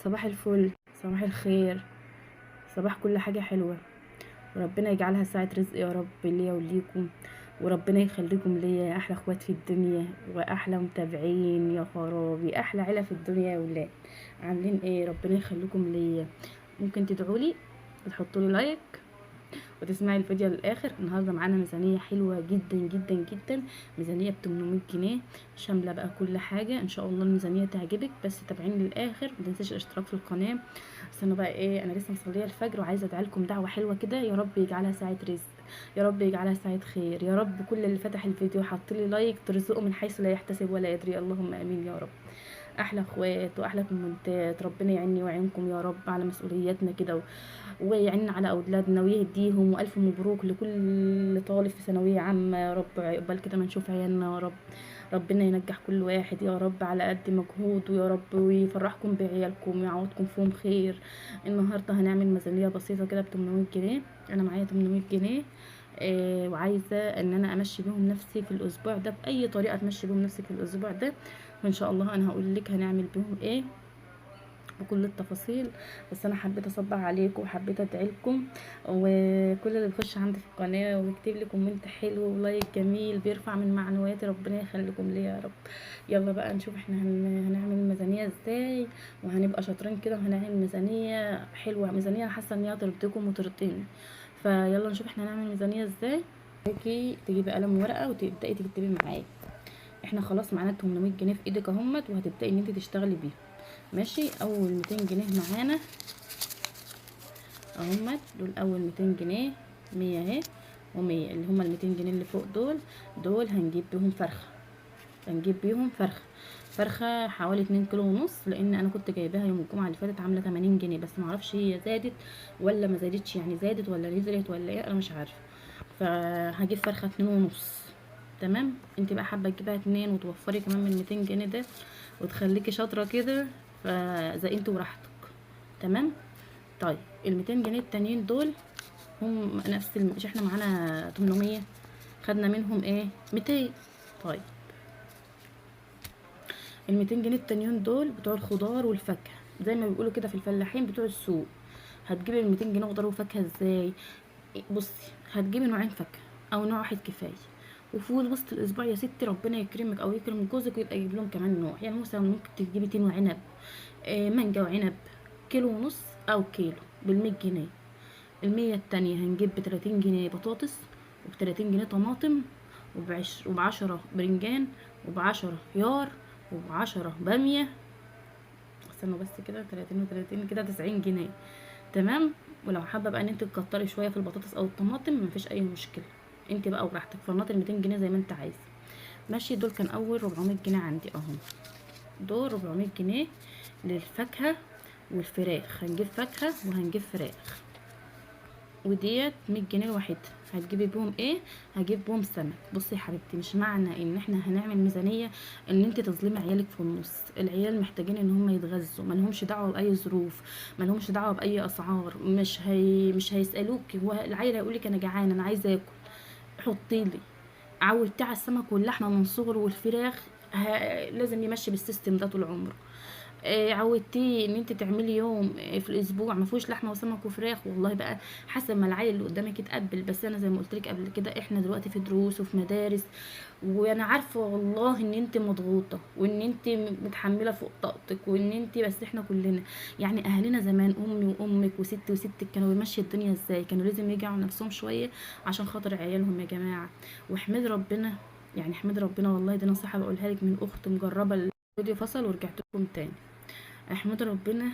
صباح الفل، صباح الخير، صباح كل حاجة حلوة. وربنا يجعلها ساعة رزق يا رب ليا وليكم، وربنا يخليكم ليا يا احلى اخوات في الدنيا واحلى متابعين. يا خرابي، احلى عيلة في الدنيا يا ولاد. عاملين ايه؟ ربنا يخليكم ليا. ممكن تدعولي وتحطوا لي لايك وتسمعي الفيديو للاخر. النهارده معانا ميزانيه حلوه جدا جدا جدا، ميزانيه ب 800 جنيه، شامله بقى كل حاجه. ان شاء الله الميزانيه تعجبك، بس تابعيني للاخر. ما تنساش الاشتراك في القناه. استنوا بقى ايه، انا لسه مصليه الفجر وعايزه ادعي لكم دعوه حلوه كده. يا رب يجعلها ساعه رزق، يا رب يجعلها ساعه خير، يا رب كل اللي فتح الفيديو حط لي لايك ترزقه من حيث لا يحتسب ولا يدري. اللهم امين يا رب. احلى اخوات واحلى كومنتات، ربنا يعيني ويعينكم يا رب على مسؤولياتنا كده، ويعيننا على اولادنا ويهديهم. والف مبروك لكل طالب في ثانويه عامه، يا رب عقبال كده ما نشوف عيالنا يا رب. ربنا ينجح كل واحد يا رب على قد مجهوده يا رب، ويفرحكم بعيالكم ويعوضكم فيهم خير. النهارده هنعمل ميزانيه بسيطه كده ب 800 جنيه. انا معايا 800 جنيه، وعايزه ان انا امشي بيهم نفسي في الاسبوع ده باي طريقه تمشي بيهم نفسك في الاسبوع ده. وان شاء الله انا هقول لك هنعمل بيهم ايه بكل التفاصيل. بس انا حبيت اصبح عليكم وحبيت ادعي لكم، وكل اللي بيخش عندي في القناه ويكتب لي كومنت حلو ولايك جميل بيرفع من معنوياتي، ربنا يخليكم ليا يا رب. يلا بقى نشوف احنا هنعمل ميزانيه ازاي، وهنبقى شاطرين كده وهنعمل ميزانيه حلوه، ميزانيه حاسه ان هي ترضيكم وترضيني. فيلا نشوف احنا هنعمل ميزانيه ازاي. تجيبي قلم وورقه وتبداي تكتبي معايا. احنا خلاص معانا 800 جنيه في ايدك اهمت، وهتبداي ان انت تشتغلي بيهم. ماشي، اول 200 جنيه معانا اهمت، دول اول 200 جنيه. 100 اهي و100 اللي هما ال 200 جنيه اللي فوق دول هنجيب بيهم فرخه. هنجيب بيهم فرخه حوالي 2 كيلو ونص، لان انا كنت جايباها يوم الجمعه اللي فاتت عامله 80 جنيه، بس معرفش هي زادت ولا ما زادتش، يعني زادت ولا نزلت ولا ايه، انا مش عارفه. فهجيب فرخه 2 ونص. تمام، انت بقى حابه تجيبها 2 وتوفري كمان من 200 جنيه ده وتخليكي شاطره كده، فزي انتوا براحتك. تمام. طيب ال 200 جنيه التانيين دول هم نفس مش احنا معانا 800، خدنا منهم ايه 200. طيب ال 200 جنيه التانيين دول بتوع الخضار والفاكهه، زي ما بيقولوا كده في الفلاحين بتوع السوق. هتجيبي ال 200 جنيه خضار وفاكهه ازاي؟ بصي، هتجيبي نوعين فاكهه او نوع واحد كفايه، وفي وسط الاسبوع يا ستي ربنا يكرمك او يكرم جوزك ويبقى يجيب لهم كمان نوع. يعني مثلا ممكن تجيبي تين وعنب، مانجا وعنب، كيلو ونص او كيلو بال100 جنيه. المية التانية هنجيب ب30 جنيه بطاطس، وب30 جنيه طماطم، وب10 برنجان، وب10 خيار، وب10 بامية. استنوا بس كده، 30 و30 كده 90 جنيه. تمام. ولو حابة بقى ان انت تكتري شوية في البطاطس او الطماطم مفيش اي مشكلة، انت بقى وراحتك. فرنات ال200 جنيه زي ما انت عايزة. ماشي، دول كان اول 400 جنيه عندي اهو. دول 400 جنيه للفاكهة والفراخ. هنجيب فاكهة وهنجيب فراخ، وديت 100 جنيه الواحدة. هتجيبي بيهم ايه؟ هجيب بيهم سمك. بصي يا حبيبتي، مش معنى ان احنا هنعمل ميزانية ان انت تظلمي عيالك في النص. العيال محتاجين ان هم يتغذوا، ملهمش دعوة باي ظروف، ملهمش دعوة باي اسعار. مش هيسألوك، هو العيل هيقولك انا جعان انا عايزه اكل، حطيلي. عودتيه على السمك واللحمة من صغره والفراخ، لازم يمشي بالسيستم ده طول عمره. عودتيه ان انت تعملي يوم في الاسبوع ما فيهوش لحمه وسمك وفراخ، والله بقى حسب ما العيل اللي قدامك يتقبل. بس انا زي ما قلت لك قبل كده، احنا دلوقتي في دروس وفي مدارس، وانا عارفه والله ان انت مضغوطه وان انت متحمله فوق طاقتك وان انت، بس احنا كلنا يعني اهالينا زمان، امي وامك وستي وستك كانوا بيمشي الدنيا ازاي؟ كانوا لازم يجوا على نفسهم شويه عشان خاطر عيالهم يا جماعه. واحمد ربنا، يعني احمد ربنا والله، دي نصيحه بقولها لك من اخت مجربه. الفيديو فصل ورجعت لكم تاني. احمد ربنا.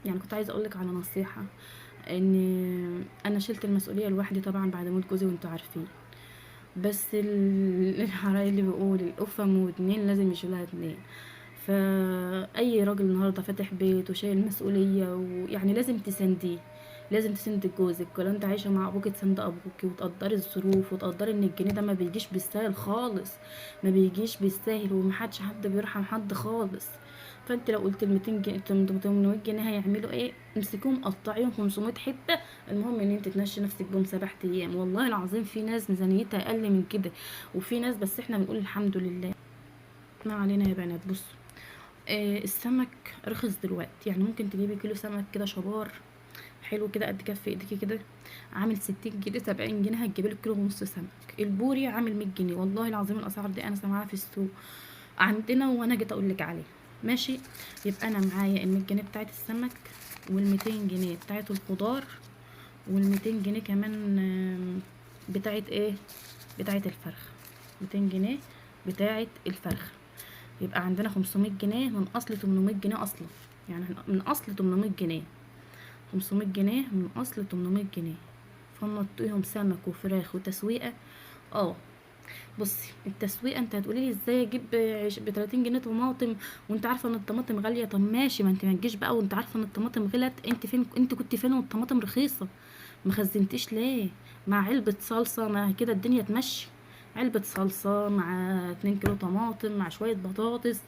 يعني كنت عايزه اقولك على نصيحه، ان انا شلت المسؤوليه لوحدي طبعا بعد موت جوزي وانتوا عارفين. بس الحرايق اللي بيقول القفه ودنين لازم يشيلها اتنين. فاي راجل النهارده فاتح بيت وشايل مسؤوليه، ويعني لازم تسنديه، لازم تسند جوزك. ولا انت عايشه مع ابوك تسند ابوك، وتقدري الظروف وتقدري ان الجنيه ده ما بيجيش بالسهل خالص، ما بيجيش بالسهل، ومحدش حد بيرحم حد خالص. فانت لو قلت ال 200 جنيه 800 جنيه هيعملوا ايه؟ امسكيهم قطعيهم 500 حته. المهم ان انت تمشي نفسك بهم 7 ايام. والله العظيم في ناس ميزانيتها اقل من كده، وفي ناس، بس احنا بنقول الحمد لله. ما علينا يا بنات. بصوا، السمك رخص دلوقتي، يعني ممكن تجيبي كيلو سمك كده شبار حلو كده قد كف ايديكي كده، عامل 60 جنيه 70 جنيه، هتجيبي لك كيلو ونص سمك. البوري عامل 100 جنيه، والله العظيم الاسعار دي انا سامعاها في السوق عندنا وانا جيت اقول لك عليها. ماشي، يبقى انا معايا ال 100 جنيه بتاعت السمك، وال 200 جنيه بتاعت الخضار، وال 200 جنيه كمان بتاعت ايه، بتاعت الفرخ. 200 جنيه بتاعت الفرخ. يبقى عندنا 500 جنيه من اصل 800 جنيه اصلا، يعني من اصل 800 جنيه، 500 جنيه من اصل 800 جنيه، فنطيهم سمك وفراخ وتسويقه. اه بصي، التسويقه انت هتقولي لي ازاي اجيب ب 30 جنيه طماطم وانت عارفه ان الطماطم غاليه؟ طب ماشي، ما انت ما تجيش بقى وانت عارفه ان الطماطم غلت. انت فين، انت كنت فين والطماطم رخيصه؟ ما خزنتيش ليه؟ مع علبه صلصه ما كده الدنيا تمشي. علبه صلصه مع 2 كيلو طماطم مع شويه بطاطس،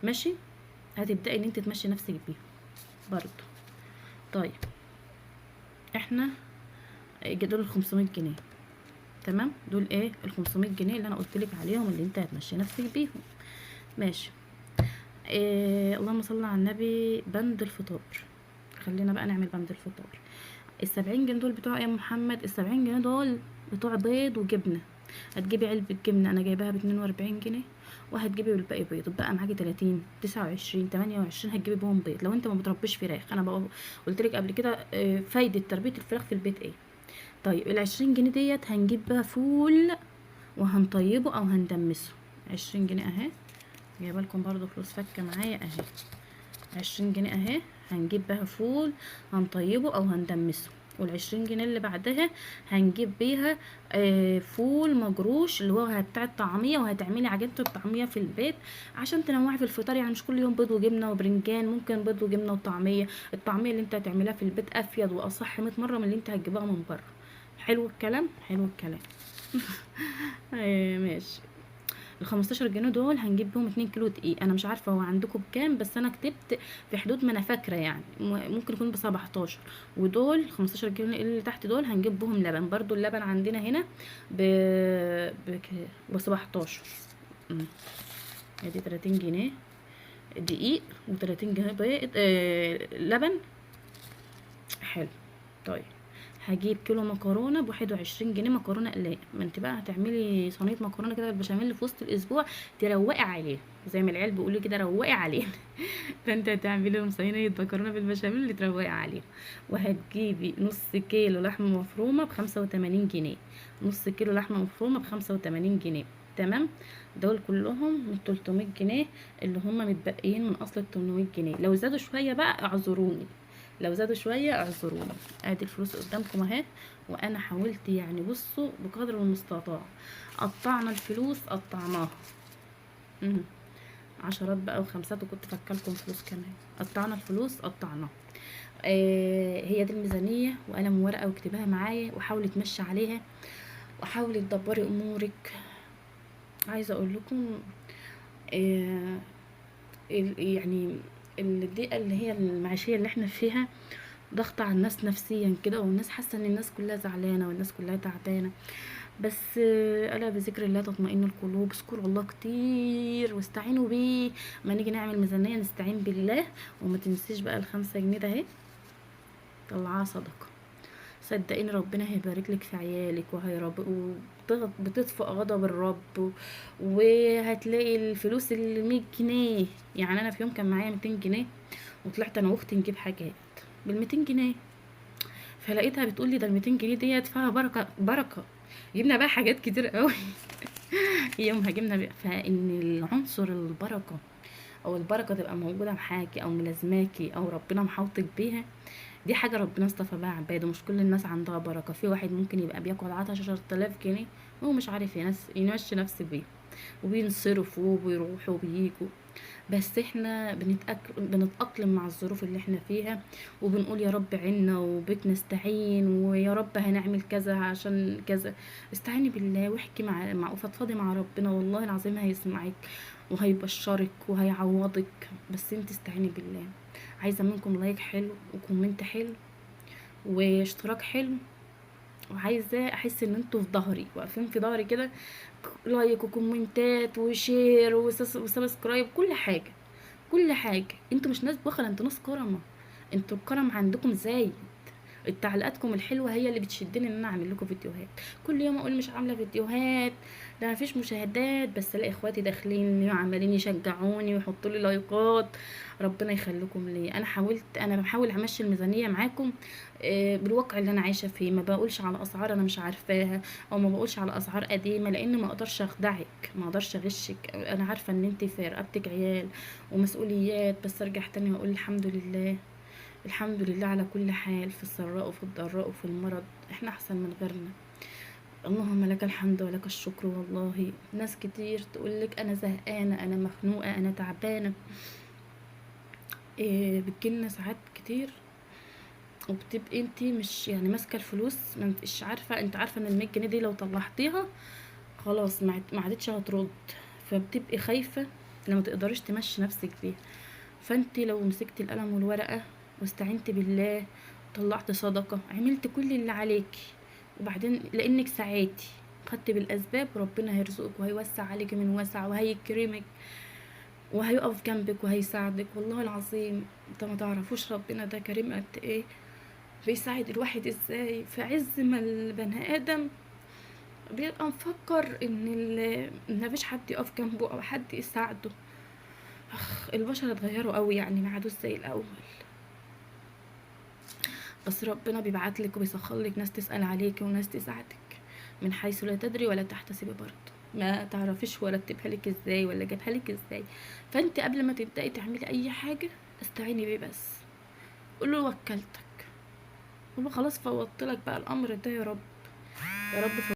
ماشي، هتبداي ان انت تمشي نفسك بيهم برضو. طيب احنا دول ال 500 جنيه، تمام؟ دول ايه ال 500 جنيه اللي انا قلت لك عليهم اللي انت هتمشي نفسك بيهم. ماشي. اللهم صل على النبي. بند الفطار، خلينا بقى نعمل بند الفطار. ال70 جنيه دول بتوع ايه يا محمد؟ ال70 جنيه دول بتوع بيض وجبنه. هتجيبي علبه جبنه انا جايباها ب42 جنيه، وهتجيبي بالباقي بيض، بقى معاكي 30 29 28 هتجيبي بهم بيض. لو انت ما بتربيش فراخ، انا بقى قلت لك قبل كده فايده تربيه الفراخ في البيت ايه. طيب ال20 جنيه ديت هنجيب بقى فول وهنطيبه او هندمسه. 20 جنيه اهي، جايبه لكم برضو فلوس فكه معايا اهي. 20 جنيه اهي، هنجيب بها فول هنطيبه او هندمسه. وال20 جنيه اللي بعدها هنجيب بيها فول مجروش اللي هو بتاع الطعميه، وهتعملي عجينه الطعميه في البيت عشان تنوعي في الفطار. يعني مش كل يوم بيض وجبنه وبرنجان، ممكن بيض وجبنه وطعميه. الطعميه اللي انت هتعمليها في البيت افيد واصح 100 مره من اللي انت هتجيبها من بره. حلو الكلام، حلو الكلام. ماشي. ال15 جنيه دول هنجيب بهم 2 كيلو دقيق. انا مش عارفه هو عندكم بكام، بس انا كتبت في حدود ما انا فاكره، يعني ممكن يكون ب17. ودول 15 جنيه اللي تحت دول هنجيب بهم لبن. برضو اللبن عندنا هنا ب ب17. ادي 30 جنيه دقيق و30 جنيه بيض لبن. حلو. طيب هجيب كيلو مكرونه ب21 جنيه، مكرونه قليه. ما انت بقى هتعملي صينيه مكرونه كده بالبشاميل في وسط الاسبوع تروقي عليه، زي ما العيال بيقولوا كده روقي عليه. فانت هتعملي لهم صينيه مكرونه بالبشاميل اللي تروقي عليه. وهتجيبي نص كيلو لحمه مفرومه ب85 جنيه، نص كيلو لحمه مفرومه ب85 جنيه. تمام، دول كلهم من 300 جنيه اللي هم متبقيين من اصل 800 جنيه. لو زادوا شويه بقى اعذروني، لو زادوا شويه اعذروني. ادي الفلوس قدامكم اهي، وانا حاولت يعني بصوا بقدر المستطاع. قطعنا الفلوس قطعناها، مم. عشرات بقى وخمسات، وكنت فكلكم فلوس كمان. قطعنا الفلوس قطعناها. هي دي الميزانيه، وقلم ورقه واكتبها معايا وحاولي تمشي عليها وحاولي تدبري امورك. عايزه اقول لكم آه يعني الضيقه اللي هي المعيشيه اللي احنا فيها ضغط على الناس نفسيا كده، والناس حاسه ان الناس كلها زعلانه والناس كلها تعبانه. بس الا بذكر الله تطمئن القلوب. اذكروا الله كتير واستعينوا بيه. ما نيجي نعمل ميزانيه نستعين بالله. وما تنسيش بقى ال5 جنيه ده اهي، طلعها صدقه. صدقيني ربنا هيبارك لك في عيالك وهيرب، بتطفئ غضب الرب. وهتلاقي الفلوس ال100 جنيه. يعني انا في يوم كان معايا 200 جنيه، وطلعت انا واختي نجيب حاجات بال200 جنيه. فلقيتها بتقول لي ده ال200 جنيه ديت فيها بركه بركه. جبنا بقى حاجات كتير قوي. يومها جبنا بقى. فان العنصر البركه او البركه تبقى موجوده معاكي او ملازماكي او ربنا محوطك بيها، دي حاجه ربنا اصطفى بها عباده. مش كل الناس عندها بركه. في واحد ممكن يبقى بياخد 10,000 جنيه وهو مش عارف يمشي نفسه بيه، وبينصرفوا وبيروحوا وبييجوا. بس احنا بنتأقلم مع الظروف اللي احنا فيها، وبنقول يا رب عنا وبك نستعين، ويا رب هنعمل كذا عشان كذا. استعيني بالله واحكي وفضفضي مع ربنا، والله العظيم هيسمعك وهيبشرك وهيعوضك. بس انت استعيني بالله. عايزه منكم لايك حلو وكومنت حلو واشتراك حلو، وعايزه احس ان انتوا في ظهري، واقفين في ظهري كده. لايك وكومنتات وشير وسبسكرايب، كل حاجه كل حاجة. انتوا مش ناس بخل، انتوا ناس كرمة. انتوا الكرم عندكم زايد. التعليقاتكم الحلوه هي اللي بتشدني ان انا اعمل لكم فيديوهات. كل يوم اقول مش عامله فيديوهات، ده مفيش مشاهدات، بس الاقي اخواتي داخلين وعمالين يشجعوني ويحطوا لي لايكات. ربنا يخليكم لي. انا بحاول امشي الميزانيه معاكم بالواقع اللي انا عايشه فيه. ما بقولش على اسعار انا مش عارفاها، او ما بقولش على اسعار قديمه، لان ما اقدرش اخدعك، ما اقدرش اغشك. انا عارفه ان انت في رقبتك عيال ومسؤوليات، بس ارجع تاني واقول الحمد لله. الحمد لله على كل حال، في السراء وفي الضراء وفي المرض. احنا احسن من غيرنا. اللهم لك الحمد ولك الشكر. والله ناس كتير تقولك انا زهقانه، انا مخنوقه، انا تعبانه. إيه بتجيلنا ساعات كتير وبتبقي انت مش يعني ماسكه الفلوس، ما انتش عارفه. انت عارفه ان ال100 جنيه دي لو طلعتيها خلاص ما عادتش هترد، فبتبقي خايفه لما تقدريش تمشي نفسك بيها. فانت لو مسكتي القلم والورقه واستعنتي بالله، طلعت صدقه، عملت كل اللي عليكي، وبعدين لانك سعيتي خدت بالاسباب، ربنا هيرزقك وهيوسع عليك من وسع وهيكرمك وهيقف جنبك وهيساعدك. والله العظيم انت ما تعرفوش ربنا ده كريم قد ايه، بيساعد الواحد ازاي في عز ما البني ادم بيبقى مفكر ان مفيش حد يقف جنبه او حد يساعده. البشر اتغيروا قوي يعني، ما عادوش زي الاول. بس ربنا بيبعتلك وبيسخرلك ناس تسأل عليك وناس تساعدك من حيث لا تدري ولا تحتسبي برضه. ما تعرفيش هو رتبها لك ازاي ولا جابها لك ازاي. فانت قبل ما تبدأي تعملي اي حاجة استعيني بيه بس. قوله وكلتك، قوله خلاص فوضت لك بقى الامر ده يا رب. يا رب